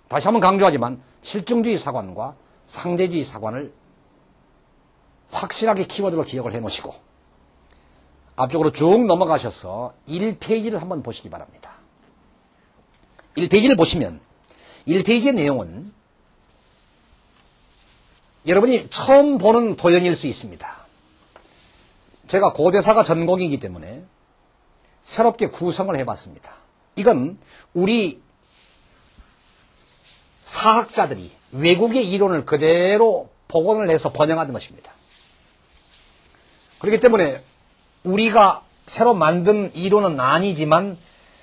다시 한번 강조하지만 실증주의 사관과 상대주의 사관을 확실하게 키워드로 기억을 해 놓으시고 앞쪽으로 쭉 넘어가셔서 1페이지를 한번 보시기 바랍니다. 1페이지를 보시면 1페이지의 내용은 여러분이 처음 보는 도형일 수 있습니다. 제가 고대사가 전공이기 때문에 새롭게 구성을 해봤습니다. 이건 우리 사학자들이 외국의 이론을 그대로 복원을 해서 번역한 것입니다. 그렇기 때문에 우리가 새로 만든 이론은 아니지만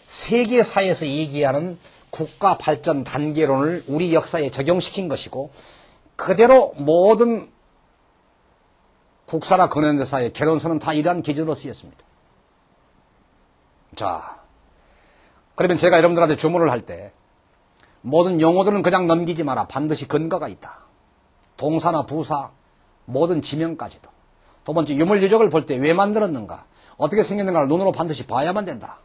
세계사에서 얘기하는 국가 발전 단계론을 우리 역사에 적용시킨 것이고 그대로 모든 국사나 근현대사의 개론서는 다 이러한 기준으로 쓰였습니다. 자, 그러면 제가 여러분들한테 주문을 할 때 모든 용어들은 그냥 넘기지 마라. 반드시 근거가 있다. 동사나 부사, 모든 지명까지도. 두 번째, 유물유적을 볼 때 왜 만들었는가, 어떻게 생겼는가를 눈으로 반드시 봐야만 된다.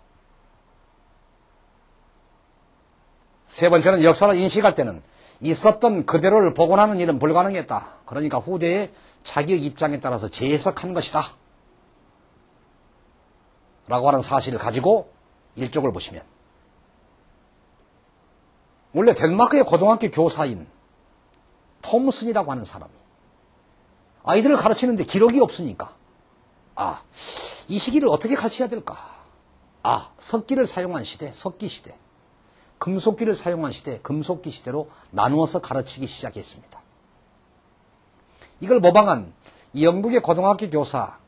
세 번째는 역사를 인식할 때는 있었던 그대로를 복원하는 일은 불가능했다. 그러니까 후대의 자기의 입장에 따라서 재해석한 것이다. 라고 하는 사실을 가지고 일쪽을 보시면 원래 덴마크의 고등학교 교사인 톰슨이라고 하는 사람이 아이들을 가르치는데 기록이 없으니까 이 시기를 어떻게 가르쳐야 될까? 석기를 사용한 시대, 석기시대, 금속기를 사용한 시대, 금속기 시대로 나누어서 가르치기 시작했습니다. 이걸 모방한 영국의 고등학교 교사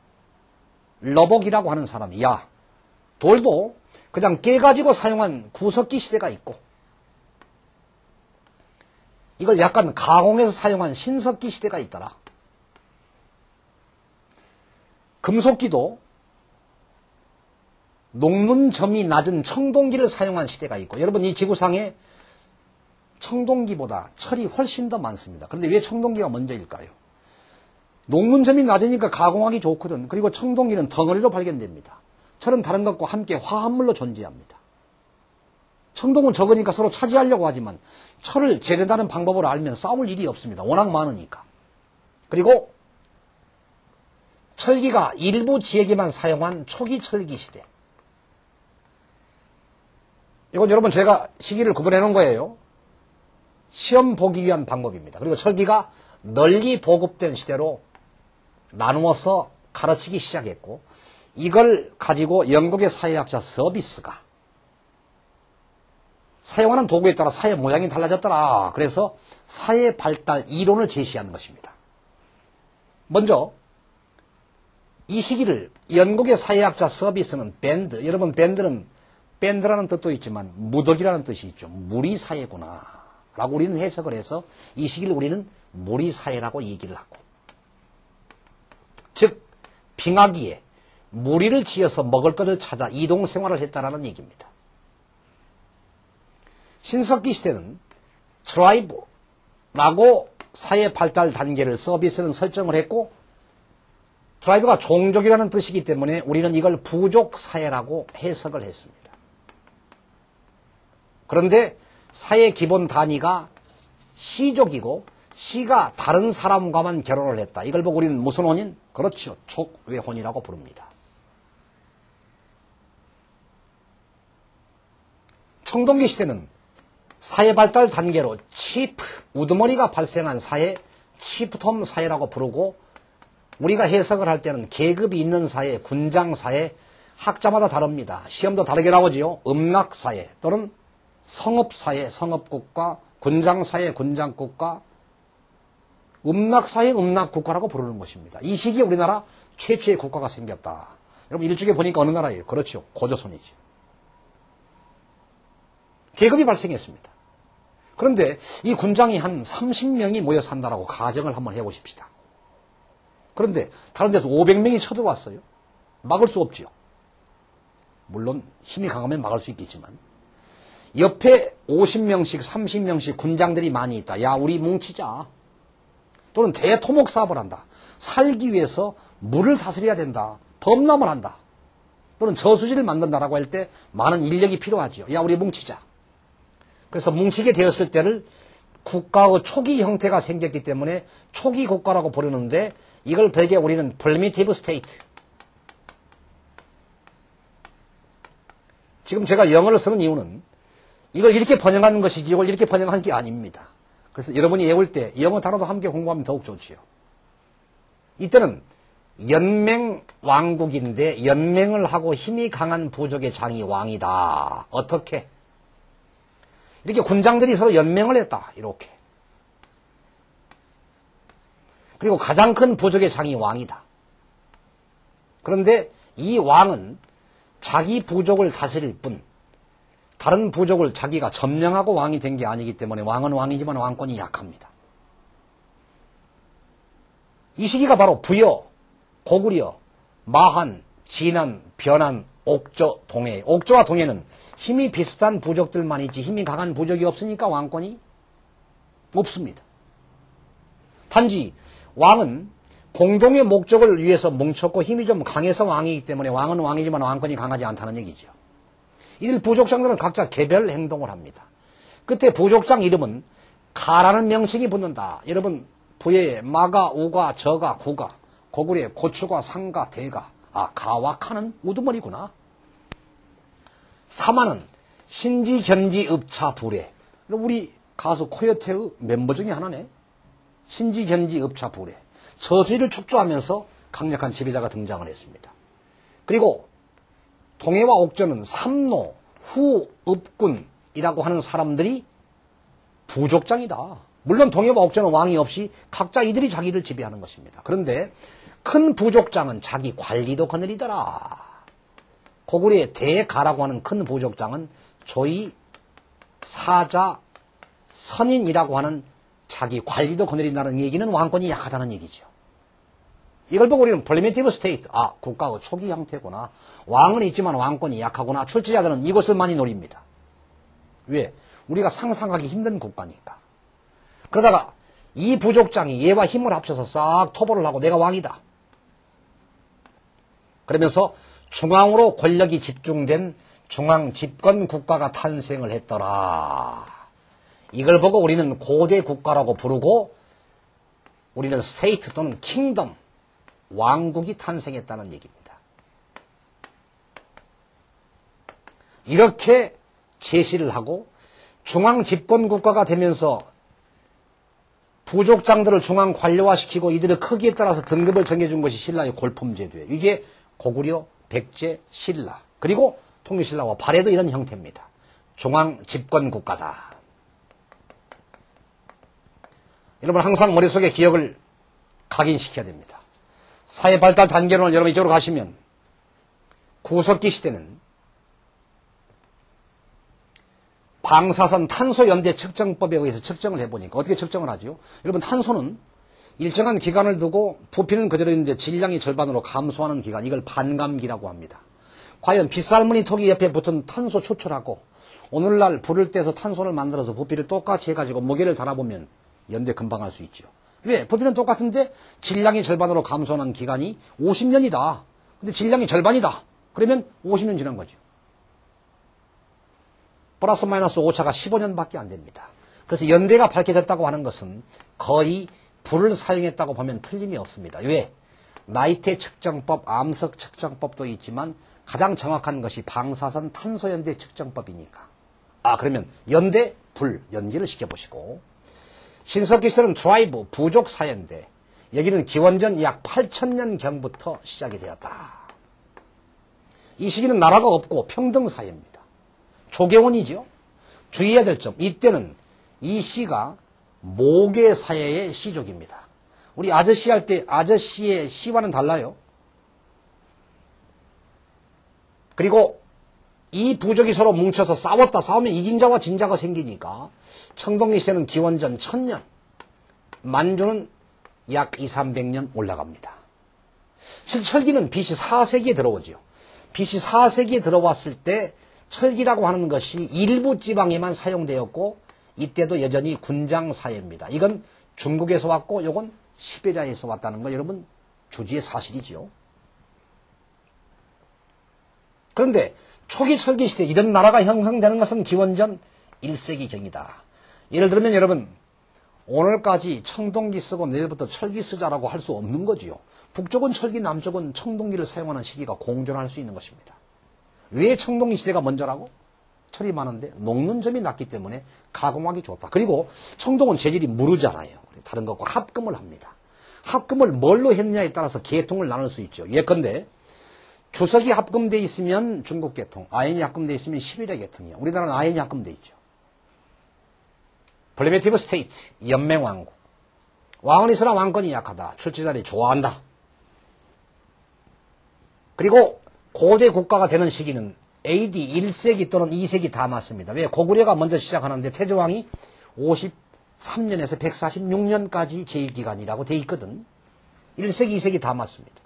러복이라고 하는 사람이 돌도 그냥 깨가지고 사용한 구석기 시대가 있고 이걸 약간 가공해서 사용한 신석기 시대가 있더라. 금속기도 녹는점이 낮은 청동기를 사용한 시대가 있고 여러분 이 지구상에 청동기보다 철이 훨씬 더 많습니다. 그런데 왜 청동기가 먼저일까요? 녹는점이 낮으니까 가공하기 좋거든. 그리고 청동기는 덩어리로 발견됩니다. 철은 다른 것과 함께 화합물로 존재합니다. 청동은 적으니까 서로 차지하려고 하지만 철을 재련하는 방법을 알면 싸울 일이 없습니다. 워낙 많으니까. 그리고 철기가 일부 지역에만 사용한 초기 철기 시대. 이건 여러분 제가 시기를 구분해 놓은 거예요. 시험 보기 위한 방법입니다. 그리고 철기가 널리 보급된 시대로 나누어서 가르치기 시작했고 이걸 가지고 영국의 사회학자 서비스가 사용하는 도구에 따라 사회 모양이 달라졌더라. 그래서 사회 발달 이론을 제시하는 것입니다. 먼저 이 시기를 영국의 사회학자 서비스는 여러분 밴드라는 뜻도 있지만 무덕이라는 뜻이 있죠. 무리사회구나 라고 우리는 해석을 해서 이 시기를 우리는 무리사회라고 얘기를 하고 즉 빙하기에 무리를 지어서 먹을 것을 찾아 이동생활을 했다라는 얘기입니다. 신석기 시대는 트라이브라고 사회 발달 단계를 서비스는 설정을 했고 트라이브가 종족이라는 뜻이기 때문에 우리는 이걸 부족사회라고 해석을 했습니다. 그런데 사회 기본 단위가 시족이고 시가 다른 사람과만 결혼을 했다. 이걸 보고 우리는 무슨 혼인? 그렇죠. 족외혼이라고 부릅니다. 청동기 시대는 사회 발달 단계로 치프, 우두머리가 발생한 사회, 치프톰 사회라고 부르고 우리가 해석을 할 때는 계급이 있는 사회, 군장 사회, 학자마다 다릅니다. 시험도 다르게 나오지요. 음락 사회 또는 성업 사회, 성업국가, 군장 사회, 군장국가, 음락 사회, 음락국가라고 부르는 것입니다. 이 시기에 우리나라 최초의 국가가 생겼다. 여러분 일찍에 보니까 어느 나라예요? 그렇죠. 고조선이죠. 계급이 발생했습니다. 그런데 이 군장이 한 30명이 모여 산다라고 가정을 한번 해보십시다. 그런데 다른 데서 500명이 쳐들어왔어요. 막을 수 없지요. 물론 힘이 강하면 막을 수 있겠지만 옆에 50명씩 30명씩 군장들이 많이 있다. 우리 뭉치자. 또는 대토목 사업을 한다. 살기 위해서 물을 다스려야 된다. 범람을 한다. 또는 저수지를 만든다라고 할 때 많은 인력이 필요하죠. 우리 뭉치자. 그래서 뭉치게 되었을 때를 국가의 초기 형태가 생겼기 때문에 초기 국가라고 부르는데 이걸 베개 우리는 primitive state. 지금 제가 영어를 쓰는 이유는 이걸 이렇게 번역하는 것이지 이걸 이렇게 번역한 게 아닙니다. 그래서 여러분이 외울 때 영어 단어도 함께 공부하면 더욱 좋지요. 이때는 연맹 왕국인데 연맹을 하고 힘이 강한 부족의 장이 왕이다. 어떻게? 이렇게 군장들이 서로 연맹을 했다. 이렇게. 그리고 가장 큰 부족의 장이 왕이다. 그런데 이 왕은 자기 부족을 다스릴 뿐 다른 부족을 자기가 점령하고 왕이 된 게 아니기 때문에 왕은 왕이지만 왕권이 약합니다. 이 시기가 바로 부여, 고구려, 마한, 진안, 변안, 옥조, 동해. 옥조와 동해는 힘이 비슷한 부족들만 있지 힘이 강한 부족이 없으니까 왕권이 없습니다. 단지 왕은 공동의 목적을 위해서 뭉쳤고 힘이 좀 강해서 왕이기 때문에 왕은 왕이지만 왕권이 강하지 않다는 얘기죠. 이들 부족장들은 각자 개별 행동을 합니다. 끝에 부족장 이름은 가라는 명칭이 붙는다. 여러분 부여에 마가, 우가, 저가, 구가, 고구려에 고추가, 상가, 대가. 가와 카는 우두머리구나. 사마는 신지, 견지, 읍차, 불에. 우리 가수 코요테의 멤버 중에 하나네. 신지, 견지, 읍차, 불에. 저주를 축조하면서 강력한 지배자가 등장을 했습니다. 그리고 동해와 옥조는 삼노, 후, 읍군이라고 하는 사람들이 부족장이다. 물론 동해와 옥조는 왕이 없이 각자 이들이 자기를 지배하는 것입니다. 그런데 큰 부족장은 자기 관리도 거느리더라. 고구려의 대가라고 하는 큰 부족장은 조이, 사자, 선인이라고 하는 자기 관리도 거느린다는 얘기는 왕권이 약하다는 얘기죠. 이걸 보고 우리는 primitive state, 국가의 초기 형태구나. 왕은 있지만 왕권이 약하구나. 출제자들은 이것을 많이 노립니다. 왜? 우리가 상상하기 힘든 국가니까. 그러다가 이 부족장이 얘와 힘을 합쳐서 싹 토벌을 하고 내가 왕이다. 그러면서 중앙으로 권력이 집중된 중앙 집권 국가가 탄생을 했더라. 이걸 보고 우리는 고대 국가라고 부르고 우리는 스테이트 또는 킹덤, 왕국이 탄생했다는 얘기입니다. 이렇게 제시를 하고 중앙 집권 국가가 되면서 부족장들을 중앙 관료화시키고 이들의 크기에 따라서 등급을 정해준 것이 신라의 골품제도예요. 이게 고구려, 백제, 신라 그리고 통일신라와 발해도 이런 형태입니다. 중앙 집권 국가다. 여러분 항상 머릿속에 기억을 각인시켜야 됩니다. 사회 발달 단계론을 여러분 이쪽으로 가시면 구석기 시대는 방사선 탄소 연대 측정법에 의해서 측정을 해보니까 어떻게 측정을 하죠? 여러분 탄소는 일정한 기간을 두고 부피는 그대로 있는데 질량이 절반으로 감소하는 기간, 이걸 반감기라고 합니다. 과연 빗살무늬 토기 옆에 붙은 탄소 추출하고 오늘날 불을 떼서 탄소를 만들어서 부피를 똑같이 해가지고 무게를 달아보면 연대 금방 할 수 있죠. 왜? 부피는 똑같은데 질량이 절반으로 감소하는 기간이 50년이다. 근데 질량이 절반이다. 그러면 50년 지난 거죠. 플러스 마이너스 오차가 15년밖에 안 됩니다. 그래서 연대가 밝혀졌다고 하는 것은 거의 불을 사용했다고 보면 틀림이 없습니다. 왜? 나이테 측정법, 암석 측정법도 있지만 가장 정확한 것이 방사선 탄소연대 측정법이니까. 그러면 연대, 불, 연기를 시켜보시고 신석기 시대는 트라이브, 부족 사연대. 여기는 기원전 약 8,000년경부터 시작이 되었다. 이 시기는 나라가 없고 평등 사회입니다. 조계원이죠. 주의해야 될 점, 이때는 이 시가 모계 사회의 시족입니다. 우리 아저씨 할 때 아저씨의 시와는 달라요. 그리고 이 부족이 서로 뭉쳐서 싸우면 이긴 자와 진 자가 생기니까 청동기 시대는 기원전 1000년, 만주는 약 200~300년 올라갑니다. 철기는 BC 4세기에 들어오죠. BC 4세기에 들어왔을 때 철기라고 하는 것이 일부 지방에만 사용되었고 이때도 여전히 군장 사회입니다. 이건 중국에서 왔고 이건 시베리아에서 왔다는 거 여러분 주지의 사실이죠. 그런데 초기 철기 시대 이런 나라가 형성되는 것은 기원전 1세기경이다. 예를 들면 여러분, 오늘까지 청동기 쓰고 내일부터 철기 쓰자라고 할 수 없는 거지요. 북쪽은 철기, 남쪽은 청동기를 사용하는 시기가 공존할 수 있는 것입니다. 왜 청동기 시대가 먼저라고? 철이 많은데 녹는 점이 낮기 때문에 가공하기 좋다. 그리고 청동은 재질이 무르잖아요. 다른 것과 합금을 합니다. 합금을 뭘로 했느냐에 따라서 계통을 나눌 수 있죠. 예컨대 주석이 합금되어 있으면 중국 계통, 아연이 합금되어 있으면 시베리아 계통이야. 우리나라는 아연이 합금되어 있죠. 플리미티브 스테이트, 연맹왕국. 왕은 있으나 왕권이 약하다. 출제자들이 좋아한다. 그리고 고대 국가가 되는 시기는 AD 1세기 또는 2세기 다 맞습니다. 왜? 고구려가 먼저 시작하는데 태조왕이 53년에서 146년까지 제위기간이라고 돼 있거든. 1세기, 2세기 다 맞습니다.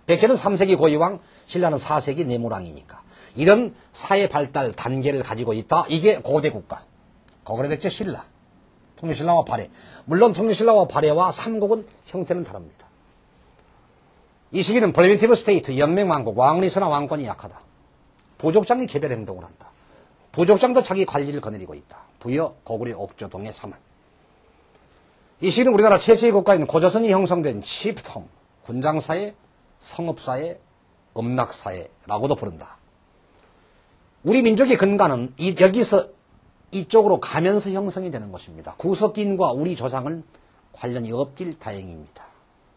백제는 3세기 고유왕, 신라는 4세기 내무왕이니까. 이런 사회 발달 단계를 가지고 있다. 이게 고대 국가. 고구려, 백제, 신라. 통일신라와 발해. 물론 통일신라와 발해와 삼국은 형태는 다릅니다. 이 시기는 프리미티브 스테이트, 연맹왕국, 왕은 있으나 왕권이 약하다. 부족장이 개별 행동을 한다. 부족장도 자기 관리를 거느리고 있다. 부여, 고구려, 옥조, 동해, 삼월. 이 시기는 우리나라 최초의 국가인 고조선이 형성된 치프텀, 군장사회, 성읍사회, 음락사회라고도 부른다. 우리 민족의 근간은 여기서 이쪽으로 가면서 형성이 되는 것입니다. 구석기인과 우리 조상은 관련이 없길 다행입니다.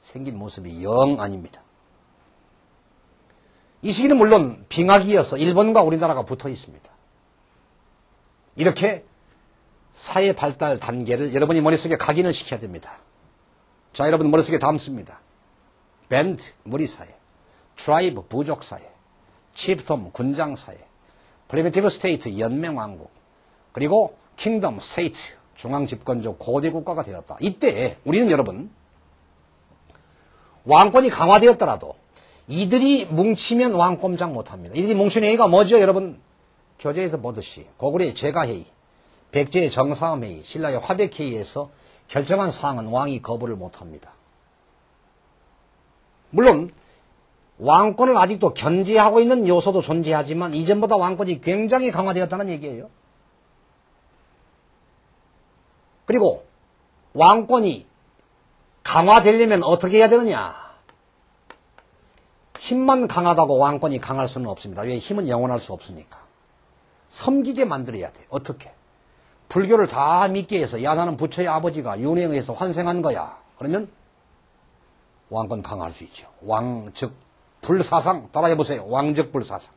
생긴 모습이 영 아닙니다. 이 시기는 물론 빙하기여서 일본과 우리나라가 붙어 있습니다. 이렇게 사회 발달 단계를 여러분이 머릿속에 각인을 시켜야 됩니다. 자, 여러분 머릿속에 담습니다. 밴드, 무리사회, 트라이브, 부족사회, 치프톰, 군장사회, 프리미티브 스테이트, 연맹왕국, 그리고 킹덤, 스테이트, 중앙집권적 고대국가가 되었다. 이때 우리는 여러분 왕권이 강화되었더라도 이들이 뭉치면 왕꼼장 못합니다. 이들이 뭉친 회의가 뭐죠? 여러분 교재에서 보듯이 고구려의 제가회의, 백제의 정사함회의, 신라의 화백회의에서 결정한 사항은 왕이 거부를 못합니다. 물론 왕권을 아직도 견제하고 있는 요소도 존재하지만 이전보다 왕권이 굉장히 강화되었다는 얘기예요. 그리고 왕권이 강화되려면 어떻게 해야 되느냐? 힘만 강하다고 왕권이 강할 수는 없습니다. 왜? 힘은 영원할 수 없으니까. 섬기게 만들어야 돼. 어떻게? 불교를 다 믿게 해서 야 나는 부처의 아버지가 윤회에 의해서 환생한 거야. 그러면 왕권 강화할 수 있죠. 왕즉 불사상 따라해보세요. 왕즉 불사상.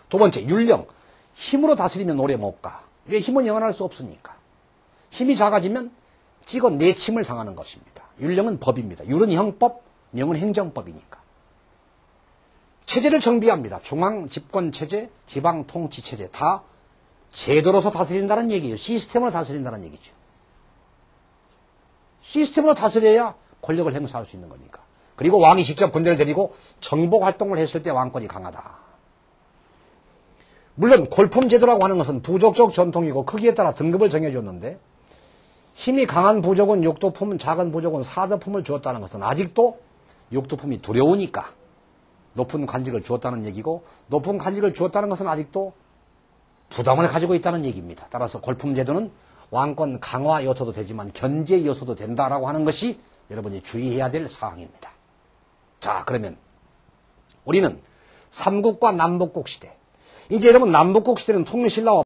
두 번째 율령. 힘으로 다스리면 오래 못 가. 왜? 힘은 영원할 수 없으니까. 힘이 작아지면 찍어 내침을 당하는 것입니다. 율령은 법입니다. 율은 형법, 명은 행정법이니까. 체제를 정비합니다. 중앙집권체제, 지방통치체제 다 제도로서 다스린다는 얘기예요. 시스템으로 다스린다는 얘기죠. 시스템으로 다스려야 권력을 행사할 수 있는 거니까. 그리고 왕이 직접 군대를 데리고 정복활동을 했을 때 왕권이 강하다. 물론 골품제도라고 하는 것은 부족적 전통이고 크기에 따라 등급을 정해줬는데 힘이 강한 부족은 육도품, 작은 부족은 사도품을 주었다는 것은 아직도 육도품이 두려우니까 높은 관직을 주었다는 얘기고 높은 관직을 주었다는 것은 아직도 부담을 가지고 있다는 얘기입니다. 따라서 골품제도는 왕권 강화 요소도 되지만 견제 요소도 된다라고 하는 것이 여러분이 주의해야 될 사항입니다. 자, 그러면 우리는 삼국과 남북국 시대. 이제 여러분 남북국 시대는 통일신라와